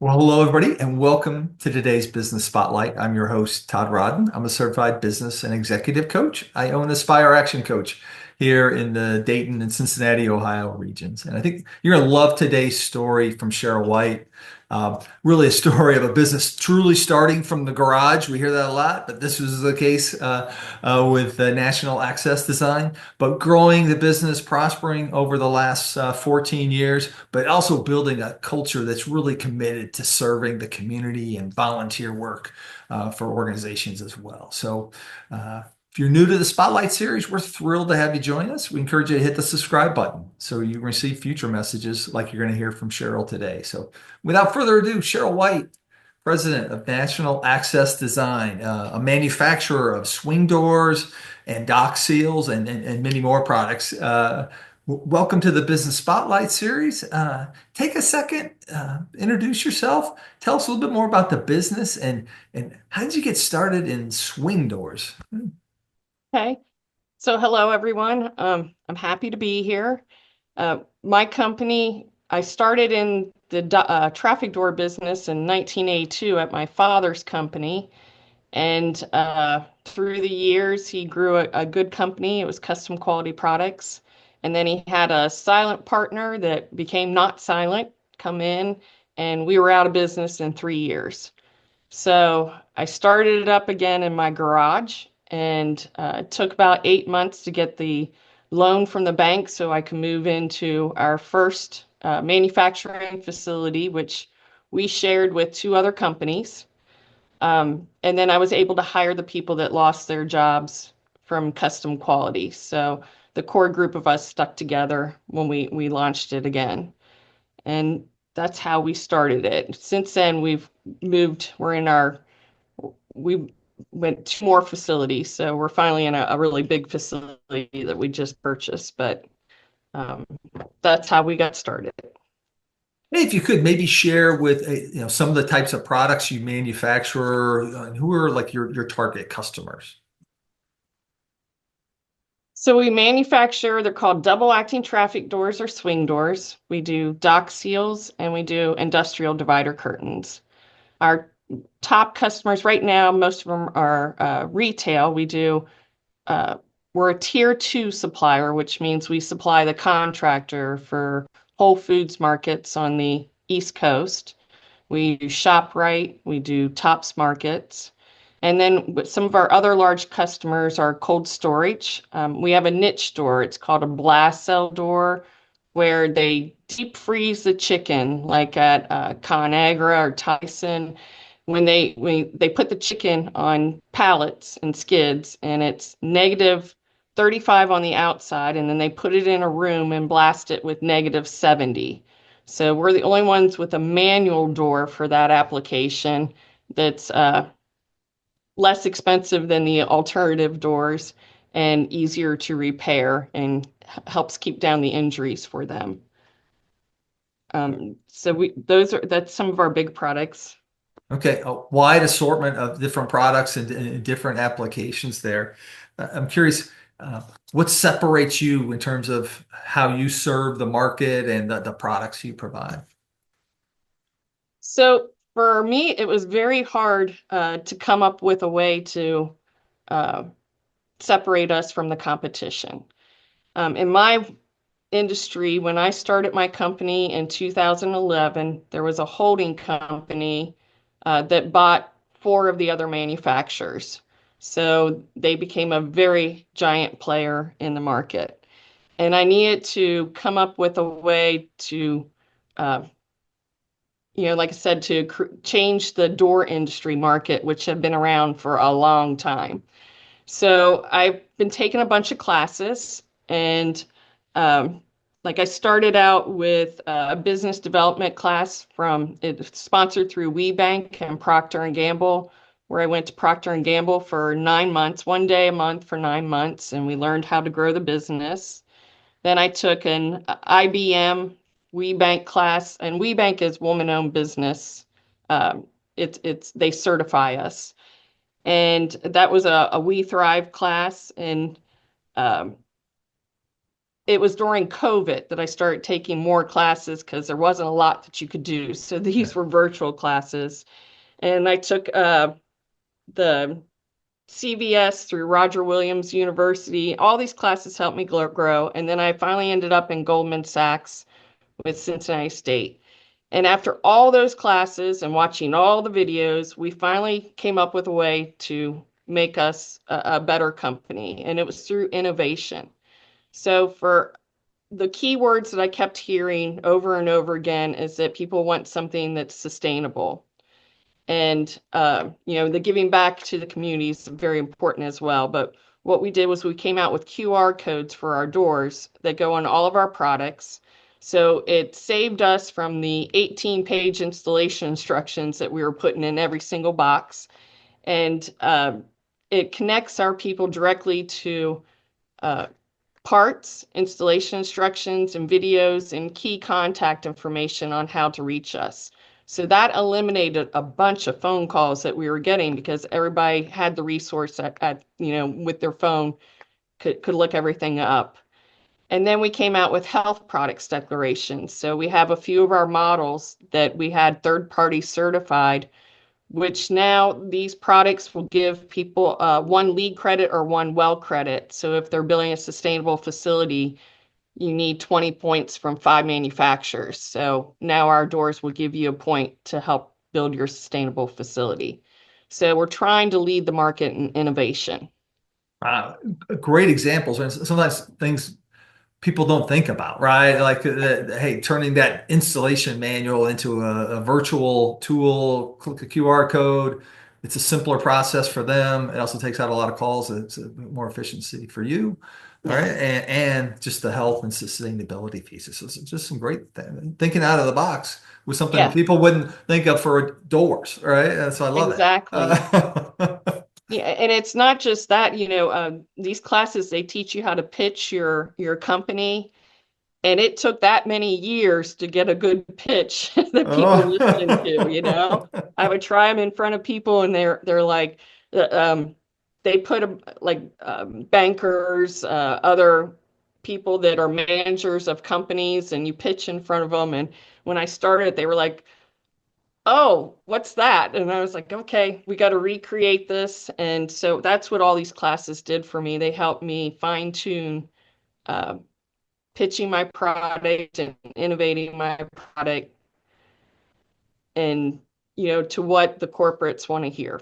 Well, hello, everybody, and welcome to today's Business Spotlight. I'm your host, Todd Rodden. I'm a certified business and executive coach. I own Aspire Action Coach here in the Dayton and Cincinnati, Ohio regions. And I think you're going to love today's story from Cheryl White. Really a story of a business truly starting from the garage. We hear that a lot, but this was the case with National Access Design, but growing the business, prospering over the last 14 years, but also building a culture that's really committed to serving the community and volunteer work for organizations as well. So, if you're new to the Spotlight series, we're thrilled to have you join us. We encourage you to hit the subscribe button so you receive future messages like you're going to hear from Cheryl today. So, without further ado, Cheryl White, President of National Access Design, a manufacturer of swing doors and dock seals and many more products. Welcome to the Business Spotlight series. Take a second, introduce yourself, tell us a little bit more about the business and how did you get started in swing doors? Okay. So hello, everyone. I'm happy to be here. My company, I started in the traffic door business in 1982 at my father's company. And through the years, he grew a good company. It was custom quality products. And then he had a silent partner that became not silent come in, and we were out of business in 3 years. So I started it up again in my garage, and it took about 8 months to get the loan from the bank so I could move into our first manufacturing facility, which we shared with two other companies. And then I was able to hire the people that lost their jobs from custom quality. So the core group of us stuck together when we launched it again. And that's how we started it. Since then, we went to more facilities. So we're finally in a really big facility that we just purchased. But um, that's how we got started. Hey, if you could maybe share with some of the types of products you manufacture, and who are like your target customers? So we manufacture, they're called double acting traffic doors or swing doors. We do dock seals and we do industrial divider curtains. Our top customers right now, most of them are retail. Uh, we're a tier two supplier, which means we supply the contractor for Whole Foods markets on the East Coast. We do ShopRite, we do Tops Markets. And then with some of our other large customers are cold storage. We have a niche store. It's called a blast cell door, where they deep freeze the chicken, like at ConAgra or Tyson. When they put the chicken on pallets and skids, and it's negative 35 on the outside, and then they put it in a room and blast it with negative 70. So we're the only ones with a manual door for that application that's less expensive than the alternative doors and easier to repair and helps keep down the injuries for them. That's some of our big products. Okay, a wide assortment of different products and different applications there. I'm curious, what separates you in terms of how you serve the market and the products you provide? So for me, it was very hard to come up with a way to uh, separate us from the competition. In my industry, when I started my company in 2011, there was a holding company that bought four of the other manufacturers. So they became a very giant player in the market. And I needed to come up with a way to, uh, like I said, to change the door industry market, which had been around for a long time. So I've been taking a bunch of classes, and um, like I started out with a business development class from it sponsored through WeBank and Procter and Gamble, where I went to Procter and Gamble for 9 months, one day a month for 9 months, and we learned how to grow the business. Then I took an IBM WeBank class, and WeBank is woman-owned business. It's they certify us, and that was a We Thrive class. And um, it was during COVID that I started taking more classes because there wasn't a lot that you could do. So Yeah. these were virtual classes. And I took the CVS through Roger Williams University. All these classes helped me grow. And then I finally ended up in Goldman Sachs with Cincinnati State. And after all those classes and watching all the videos, we finally came up with a way to make us a better company. And it was through innovation. So for the key words that I kept hearing over and over again is that people want something that's sustainable. And the giving back to the community is very important as well. But what we did was we came out with QR codes for our doors that go on all of our products. So it saved us from the 18-page installation instructions that we were putting in every single box. And it connects our people directly to uh, parts, installation instructions, and videos, and key contact information on how to reach us. So that eliminated a bunch of phone calls that we were getting because everybody had the resource with their phone, could look everything up. And then we came out with health products declarations. So we have a few of our models that we had third party certified, which now these products will give people one lead credit or one well credit. So if they're building a sustainable facility, you need 20 points from 5 manufacturers. So now our doors will give you a point to help build your sustainable facility. So we're trying to lead the market in innovation. Uh, Great examples. And sometimes things people don't think about, right? Like, hey, turning that installation manual into a virtual tool, click a QR code. It's a simpler process for them. It also takes out a lot of calls. It's a bit more efficiency for you. All right. Yeah. And just the health and sustainability pieces. So it's just some great thinking out of the box with something that Yeah, people wouldn't think of for doors, right? So I love it. exactly. Yeah, and it's not just that, these classes, they teach you how to pitch your company. And it took that many years to get a good pitch that people listen to. Oh. I would try them in front of people and they're like they put bankers, other people that are managers of companies and you pitch in front of them and when I started they were like, "Oh, what's that?" And I was like, "Okay, we got to recreate this." And so that's what all these classes did for me. They helped me fine tune uh, pitching my product and innovating my product and to what the corporates want to hear.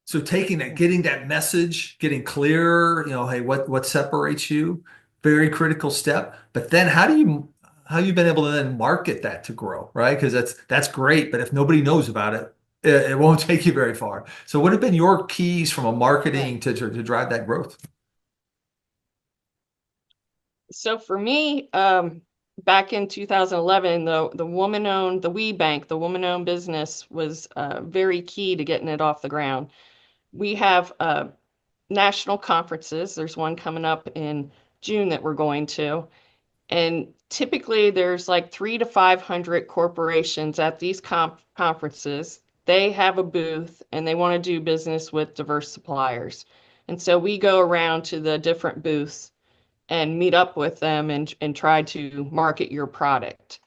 So taking that, getting that message, getting clear, hey, what separates you, very critical step. But then how you been able to then market that to grow, right? Because that's great, but if nobody knows about it, it won't take you very far. So what have been your keys from a Right. marketing to drive that growth? So for me, back in 2011, the woman-owned, the We Bank, the woman-owned business was very key to getting it off the ground. We have national conferences. There's one coming up in June that we're going to. And typically, there's like 300 to 500 corporations at these conferences. They have a booth and they want to do business with diverse suppliers. And so we go around to the different booths and meet up with them and try to market your product.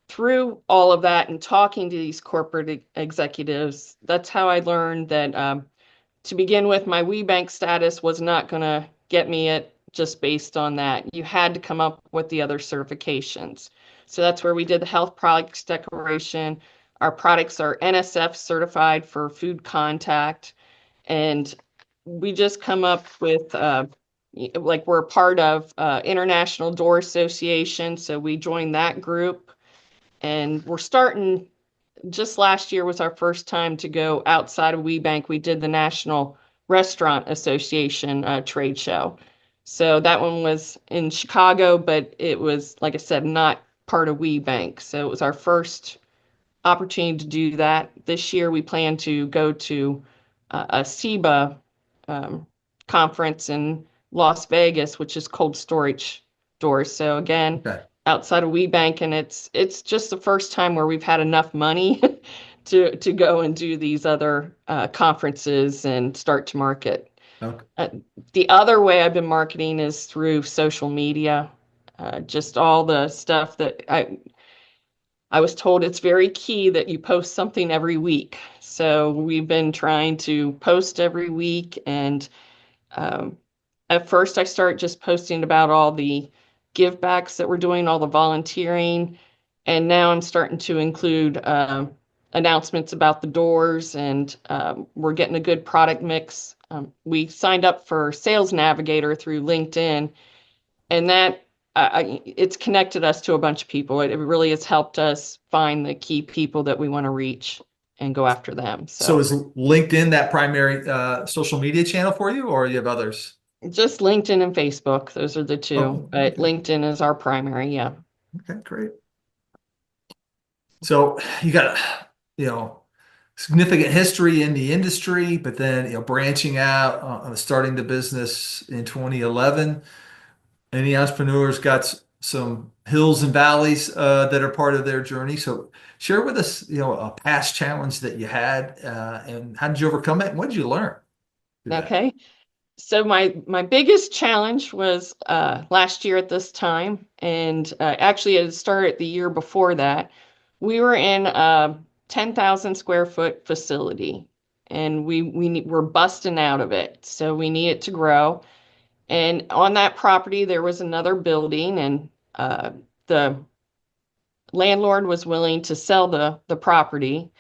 Through all of that and talking to these corporate executives, that's how I learned that to begin with, my WeBank status was not going to get me it just based on that. You had to come up with the other certifications. So that's where we did the health products declaration. Our products are NSF certified for food contact. And we just come up with, like, we're part of International Door Association. So we joined that group. And we're starting just last year was our first time to go outside of WeBank. We did the National Restaurant Association trade show. So that one was in Chicago, but it was, like I said, not part of WeBank. So it was our first opportunity to do that. This year we plan to go to a SEBA um, conference in Las Vegas, which is cold storage doors. So again, Okay. outside of WeBank, and it's just the first time where we've had enough money to go and do these other conferences and start to market. Okay. Uh, the other way I've been marketing is through social media. Just all the stuff that I was told it's very key that you post something every week. So we've been trying to post every week. And um, at first, I started just posting about all the give backs that we're doing, all the volunteering. And now I'm starting to include announcements about the doors, and we're getting a good product mix. We signed up for Sales Navigator through LinkedIn, and that it's connected us to a bunch of people. It really has helped us find the key people that we want to reach and go after them. So So is LinkedIn that primary social media channel for you, or you have others? just LinkedIn and Facebook, those are the two, Oh, but okay. LinkedIn is our primary. Yeah. Okay, great. So you got, you know, significant history in the industry, but then, branching out, starting the business in 2011. Any entrepreneurs got some hills and valleys that are part of their journey. So share with us, a past challenge that you had, and how did you overcome it, and what did you learn through that? Okay. So my biggest challenge was last year at this time, and actually it started the year before that. We were in a 10,000 square foot facility, and we're busting out of it. So we need it to grow. And on that property there was another building, and the landlord was willing to sell the property,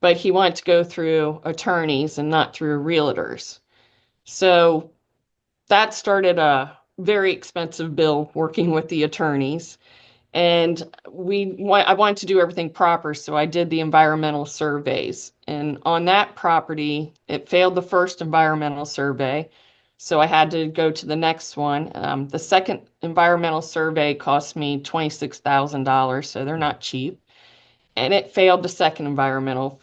but he wanted to go through attorneys and not through realtors. So that started a very expensive bill working with the attorneys. And I wanted to do everything proper, so I did the environmental surveys. And on that property, it failed the first environmental survey, so I had to go to the next one. The second environmental survey cost me $26,000, so they're not cheap, and it failed the second environmental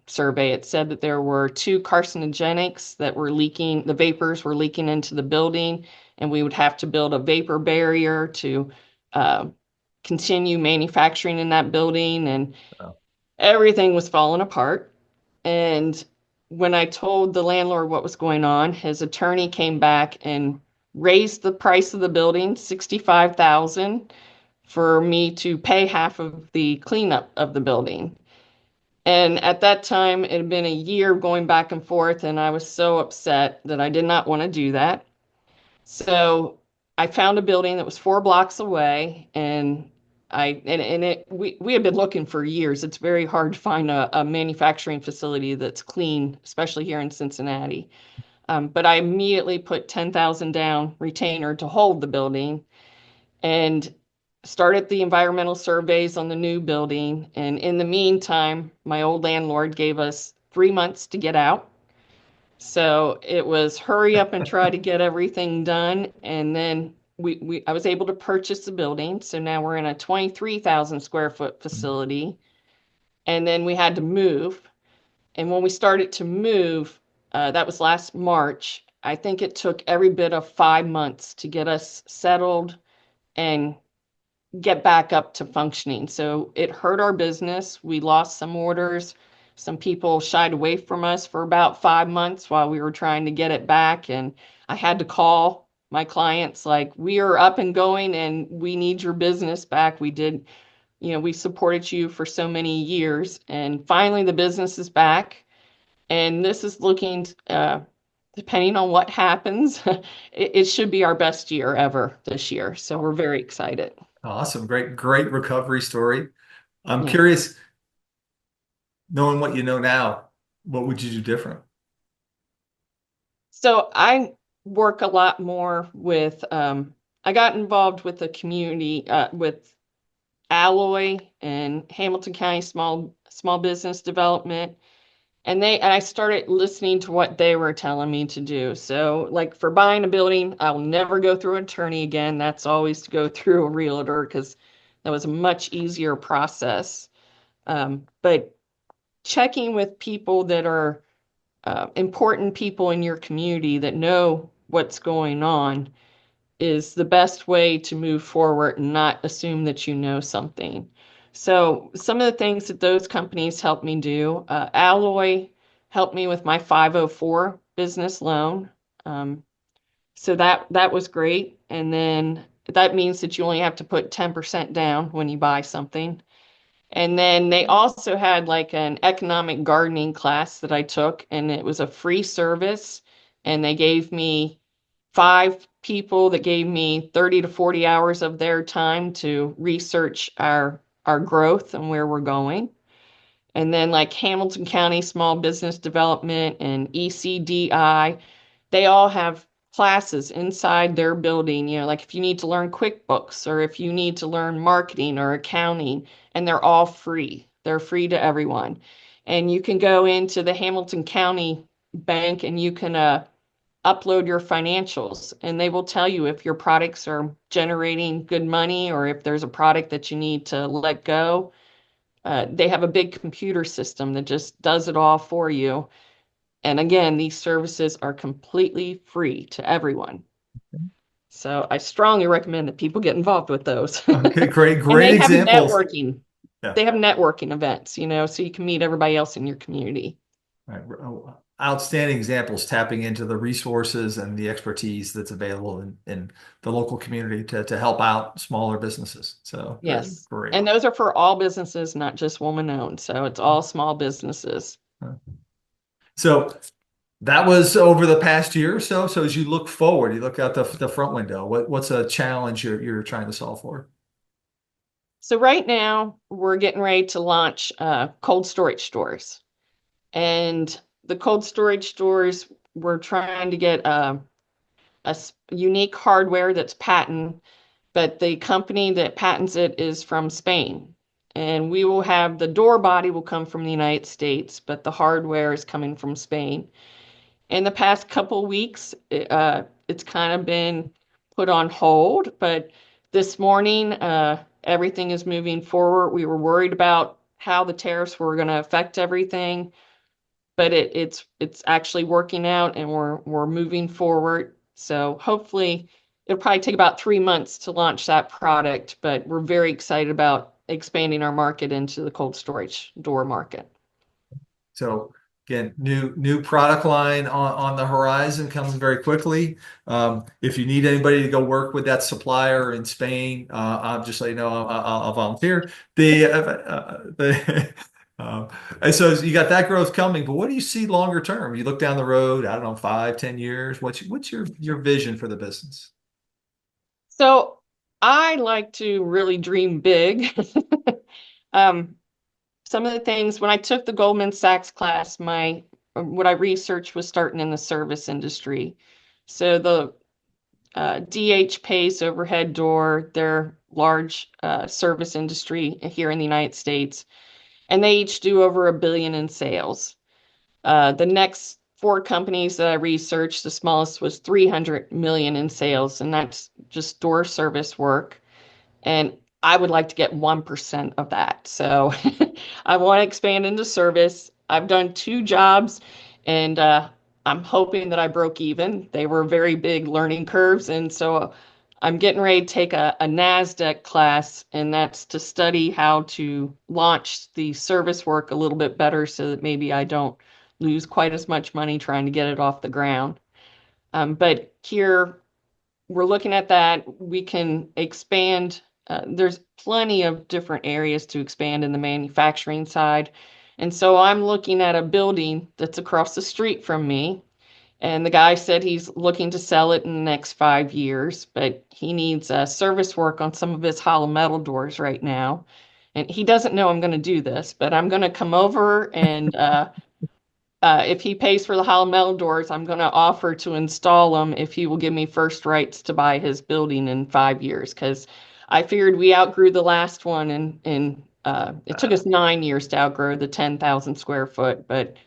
survey. It said that there were two carcinogenics that were leaking, the vapors were leaking into the building, and we would have to build a vapor barrier to uh, continue manufacturing in that building, and Oh, everything was falling apart. And when I told the landlord what was going on, his attorney came back and raised the price of the building 65,000 for me to pay half of the cleanup of the building. And at that time, it had been a year going back and forth, and I was so upset that I did not want to do that. So I found a building that was 4 blocks away, and we had been looking for years. It's very hard to find a manufacturing facility that's clean, especially here in Cincinnati. But I immediately put 10,000 down retainer to hold the building, and started the environmental surveys on the new building. And in the meantime, my old landlord gave us 3 months to get out. So it was hurry up and try to get everything done. And then I was able to purchase the building. So now we're in a 23,000 square foot facility. And then we had to move. And when we started to move, that was last March. I think it took every bit of 5 months to get us settled and get back up to functioning. So it hurt our business. We lost some orders. Some people shied away from us for about 5 months while we were trying to get it back. And I had to call my clients like, we are up and going and we need your business back. We supported you for so many years. And finally, the business is back. And this is looking, depending on what happens, it should be our best year ever this year. So we're very excited. awesome. Great, great recovery story. I'm Yeah. curious, knowing what you know now, what would you do different? So I work a lot more with, I got involved with the community, with Alloy and Hamilton County Small Business Development. And I started listening to what they were telling me to do. So like for buying a building, I'll never go through an attorney again. That's always to go through a realtor because that was a much easier process. But checking with people that are important people in your community that know what's going on is the best way to move forward and not assume that you know something. So, some of the things that those companies helped me do, Alloy helped me with my 504 business loan. So that was great. And then that means that you only have to put 10% down when you buy something. And then they also had like an economic gardening class that I took, and it was a free service. And they gave me five people that gave me 30 to 40 hours of their time to research our growth and where we're going. And then like Hamilton County Small Business Development and ECDI, they all have classes inside their building, like if you need to learn QuickBooks or if you need to learn marketing or accounting, and they're all free. They're free to everyone. And you can go into the Hamilton County Bank and you can upload your financials, and they will tell you if your products are generating good money or if there's a product that you need to let go. They have a big computer system that just does it all for you. And again, these services are completely free to everyone. So I strongly recommend that people get involved with those. Okay, great, And great they have examples. networking. Yeah. They have networking events, so you can meet everybody else in your community. Right. Outstanding examples, tapping into the resources and the expertise that's available in the local community to help out smaller businesses. So great, Yes. great. And those are for all businesses, not just woman owned. So it's all small businesses. So that was over the past year or so. So as you look forward, you look out the front window, what's a challenge you're trying to solve for? So right now we're getting ready to launch cold storage stores. And the cold storage stores, we're trying to get unique hardware that's patent, but the company that patents it is from Spain. And we will have the door body will come from the United States, but the hardware is coming from Spain. In the past couple weeks, it's kind of been put on hold, but this morning, everything is moving forward. We were worried about how the tariffs were going to affect everything, but it's actually working out, and we're moving forward. So hopefully, it'll probably take about 3 months to launch that product, but we're very excited about expanding our market into the cold storage door market. So again, new product line on the horizon coming very quickly. If you need anybody to go work with that supplier in Spain, I'll just let you know I'll volunteer. Um, and so you got that growth coming, but what do you see longer term? You look down the road, I don't know, 5, 10 years. What's your vision for the business? So I like to really dream big. Um, some of the things when I took the Goldman Sachs class, my what I researched was starting in the service industry. So the DH Pace overhead door, their large service industry here in the United States, and they each do over 1 billion in sales. The next four companies that I researched, the smallest was 300 million in sales, and that's just door service work. And I would like to get 1% of that. So I want to expand into service. I've done two jobs, and I'm hoping that I broke even. They were very big learning curves. And so I'm getting ready to take a NASDAQ class, and that's to study how to launch the service work a little bit better so that maybe I don't lose quite as much money trying to get it off the ground. But here we're looking at that. We can expand. There's plenty of different areas to expand in the manufacturing side. And so I'm looking at a building that's across the street from me. And the guy said he's looking to sell it in the next 5 years, but he needs service work on some of his hollow metal doors right now. And he doesn't know I'm going to do this, but I'm going to come over and if he pays for the hollow metal doors, I'm going to offer to install them if he will give me first rights to buy his building in 5 years. Because I figured we outgrew the last one, and it took us 9 years to outgrow the 10,000 square foot. But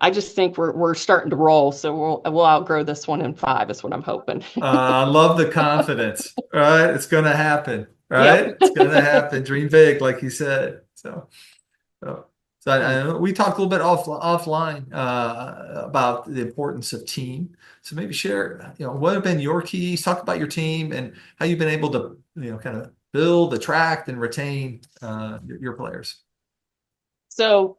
I just think we're starting to roll, so we'll outgrow this one in 5. Is what I'm hoping. I love the confidence. All right, it's gonna happen. Right, Yep. it's gonna happen. Dream big, like you said. So, so we talked a little bit offline about the importance of team. So maybe share, what have been your keys? Talk about your team and how you've been able to, kind of build, attract, and retain your players. So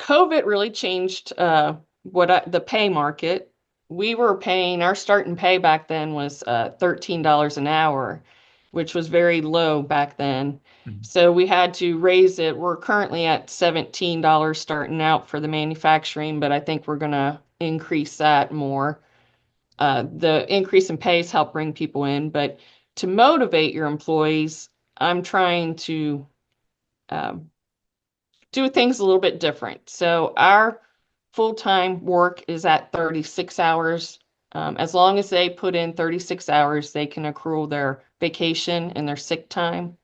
COVID really changed the pay market. we were paying our starting pay back then was $13 an hour, which was very low back then. Mhm. So we had to raise it. We're currently at $17 starting out for the manufacturing, but I think we're going to increase that more. The increase in pays help bring people in, but to motivate your employees, I'm trying to um, do things a little bit different. So our full-time work is at 36 hours. As long as they put in 36 hours, they can accrue their vacation and their sick time.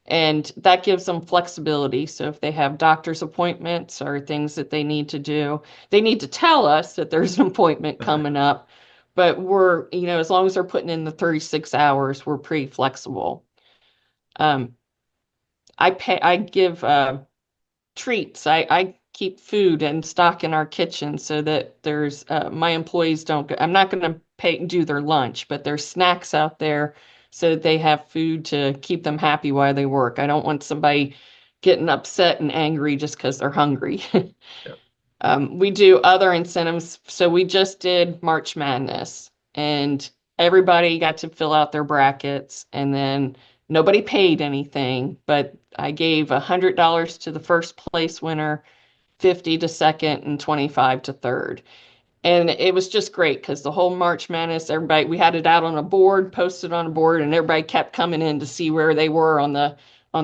And that gives them flexibility. So if they have doctor's appointments or things that they need to do, they need to tell us that there's an appointment Right. coming up. But we're, as long as they're putting in the 36 hours, we're pretty flexible. Um, I give treats. I keep food and stock in our kitchen so that there's my employees don't go, I'm not going to pay do their lunch, but there's snacks out there so that they have food to keep them happy while they work. I don't want somebody getting upset and angry just because they're hungry. Yeah. We do other incentives. So we just did March Madness and everybody got to fill out their brackets and then nobody paid anything, but I gave $100 to the first place winner, 50 to second, and 25 to third. And it was just great because the whole March Madness, everybody, we had it out on a board, posted on a board, and everybody kept coming in to see where they were on the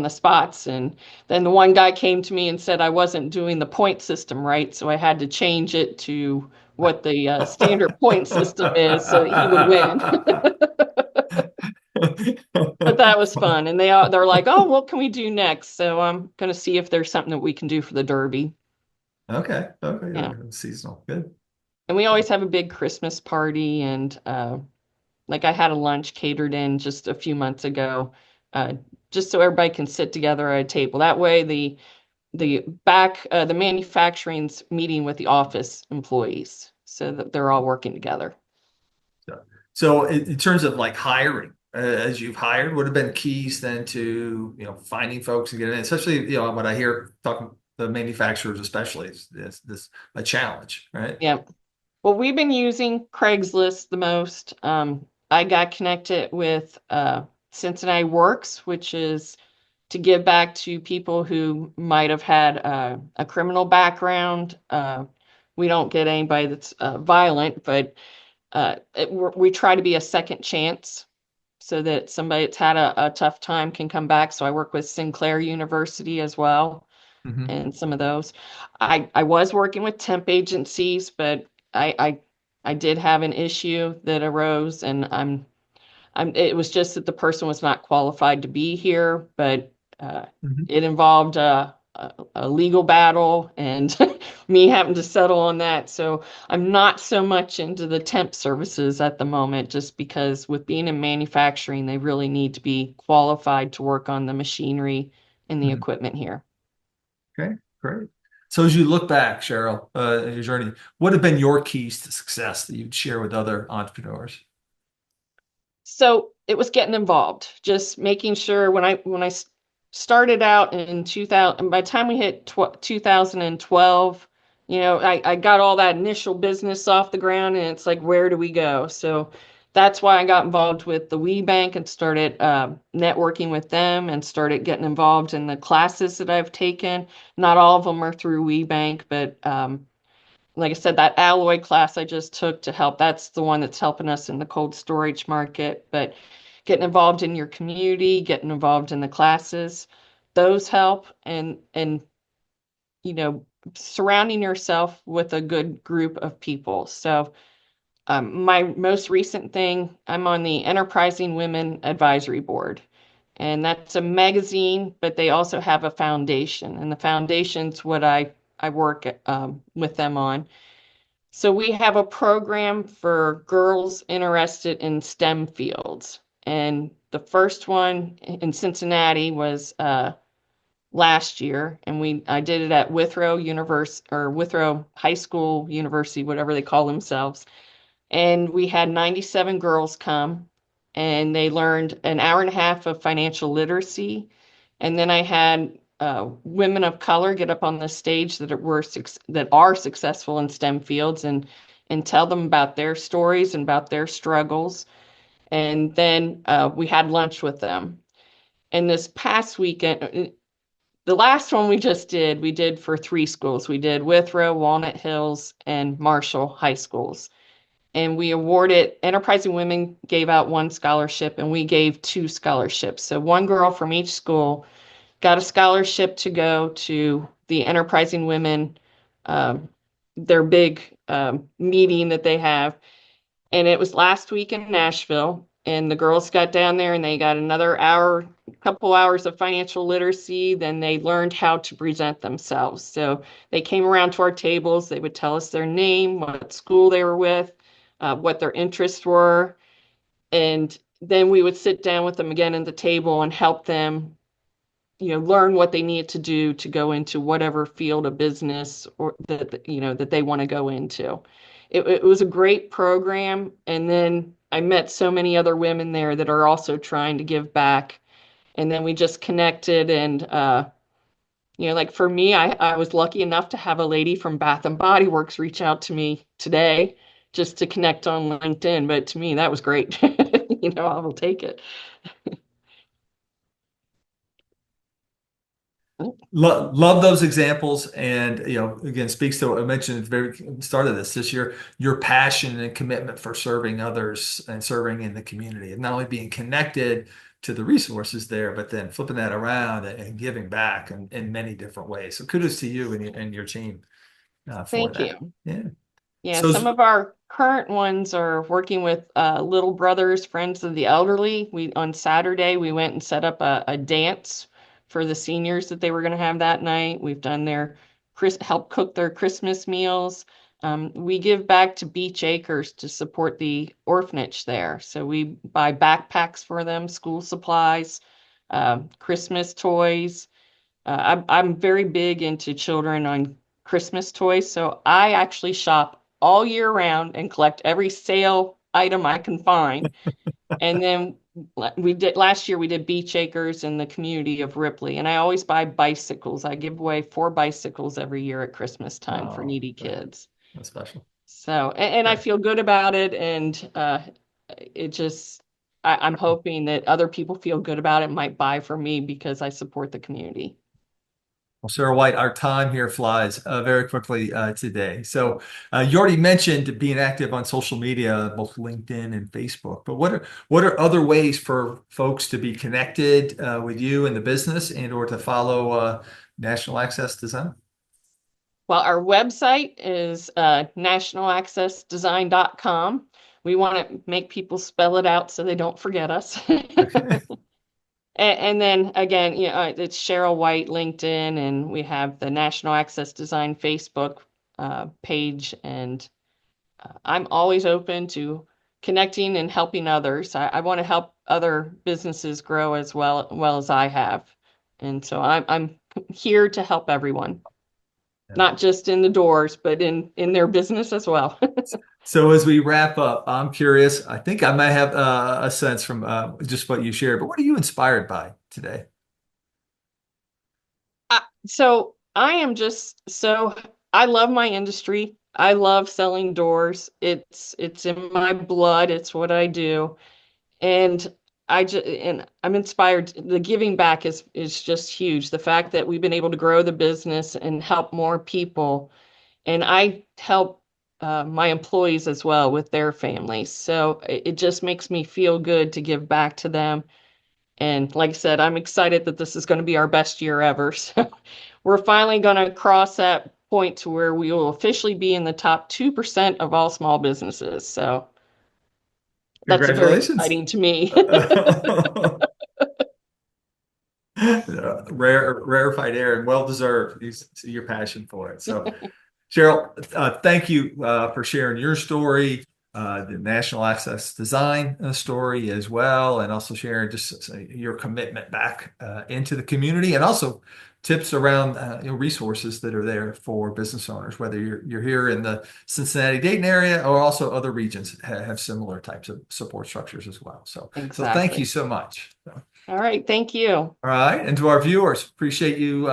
spots. And then the one guy came to me and said I wasn't doing the point system right, so I had to change it to what the standard point system is so that he would win. But that was fun, and they're like, "Oh, what can we do next?" So I'm gonna see if there's something that we can do for the Derby. Okay. Okay. Yeah, Yeah. Seasonal. Good. and we always have a big Christmas party, and like I had a lunch catered in just a few months ago, uh, just so everybody can sit together at a table. That way, the manufacturing's meeting with the office employees, so that they're all working together. So, so in terms of like hiring, as you've hired, would have been keys then to, finding folks and getting in, especially, what I hear talking the manufacturers especially is this a challenge, right? Yeah. Well, we've been using Craigslist the most. I got connected with Cincinnati Works, which is to give back to people who might have had a criminal background. We don't get anybody that's violent, but we try to be a second chance so that somebody that's had a tough time can come back. So I work with Sinclair University as well Hmm. and some of those. I was working with temp agencies, but I I, I did have an issue that arose, and it was just that the person was not qualified to be here, but uh, Hmm. it involved a legal battle and me having to settle on that. So I'm not so much into the temp services at the moment, just because with being in manufacturing, they really need to be qualified to work on the machinery and the Hmm. equipment here. Okay, great. So as you look back, Cheryl, in your journey, what have been your keys to success that you'd share with other entrepreneurs? So it was getting involved, just making sure when I started out in 2000, by the time we hit 2012, I got all that initial business off the ground, and it's like, where do we go? So that's why I got involved with the WeBank and started networking with them and started getting involved in the classes that I've taken. Not all of them are through WeBank, but like I said, that alloy class I just took to help, that's the one that's helping us in the cold storage market. But getting involved in your community, getting involved in the classes, those help. And you know, surrounding yourself with a good group of people. So my most recent thing, I'm on the Enterprising Women Advisory Board. And that's a magazine, but they also have a foundation. And the foundation's what I work with them on. So we have a program for girls interested in STEM fields. And the first one in Cincinnati was last year, and I did it at Withrow University or Withrow High School University, whatever they call themselves. And we had 97 girls come, and they learned an hour and a half of financial literacy. And then I had women of color get up on the stage that are successful in STEM fields, and and tell them about their stories and about their struggles. And then we had lunch with them. And this past weekend, the last one we did for three schools. We did Withrow, Walnut Hills, and Marshall High Schools. And we awarded, Enterprising Women gave out one scholarship, and we gave two scholarships. So one girl from each school got a scholarship to go to the Enterprising Women, um, their big meeting that they have. And it was last week in Nashville. And the girls got down there and they got another hour, couple hours of financial literacy. Then they learned how to present themselves. So they came around to our tables. They would tell us their name, what school they were with, what their interests were. And then we would sit down with them again at the table and help them, learn what they needed to do to go into whatever field of business or that they want to go into. It was a great program. And then I met so many other women there that are also trying to give back. And then we just connected. And, like for me, I was lucky enough to have a lady from Bath and Body Works reach out to me today just to connect on LinkedIn. But to me, that was great. I will take it. Love those examples, and again, speaks to what I mentioned at the very start of this. Your passion and commitment for serving others and serving in the community, and not only being connected to the resources there, but then flipping that around and giving back in many different ways. So kudos to you and your team for Thank that. you. Yeah. Yeah, So some of our current ones are working with Little Brothers, Friends of the Elderly. On Saturday we went and set up a dance for the seniors that they were going to have that night. We've done their help cook their Christmas meals. We give back to Beach Acres to support the orphanage there. So we buy backpacks for them, school supplies, Christmas toys. I'm very big into children on Christmas toys, so I actually shop all year round and collect every sale item I can find. And then we did last year we did Beach Acres in the community of Ripley, and I always buy bicycles. I give away 4 bicycles every year at Christmas time for oh, needy kids. that's special. So, and I Great. feel good about it, and it just I'm hoping that other people feel good about it, might buy for me because I support the community. Well, Cheryl White, our time here flies very quickly today. So you already mentioned being active on social media, both LinkedIn and Facebook. But what are other ways for folks to be connected with you and the business, and or to follow National Access Design? Well, our website is nationalaccessdesign.com. We want to make people spell it out so they don't forget us. Okay. And then again, it's Cheryl White LinkedIn, and we have the National Access Design Facebook page. And I'm always open to connecting and helping others. I want to help other businesses grow as well as I have. And so I'm here to help everyone, Yeah. not just in the doors, but in their business as well. So as we wrap up, I'm curious. I think I might have a sense from just what you shared, but what are you inspired by today? So I am just so I love my industry. I love selling doors. It's in my blood. It's what I do. And I'm inspired. The giving back is just huge. The fact that we've been able to grow the business and help more people, and I help my employees as well with their families. So it just makes me feel good to give back to them. And like I said, I'm excited that this is going to be our best year ever. So we're finally going to cross that point to where we will officially be in the top 2% of all small businesses. So that's very Congratulations. exciting to me. Rarefied air and well deserved. You see your passion for it. So, Cheryl, thank you for sharing your story, the National Access Design story as well, and also sharing just your commitment back into the community, and also tips around resources that are there for business owners, whether you're here in the Cincinnati Dayton area or also other regions have similar types of support structures as well. So thank you Exactly. so much. All right. Thank you. All right. And to our viewers, appreciate you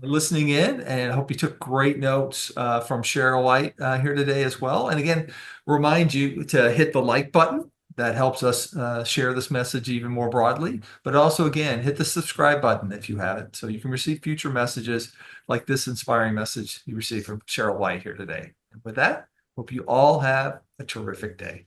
listening in, and I hope you took great notes from Cheryl White here today as well. And again, remind you to hit the like button. That helps us share this message even more broadly. But also, again, hit the subscribe button if you haven't, so you can receive future messages like this inspiring message you received from Cheryl White here today. And with that, hope you all have a terrific day.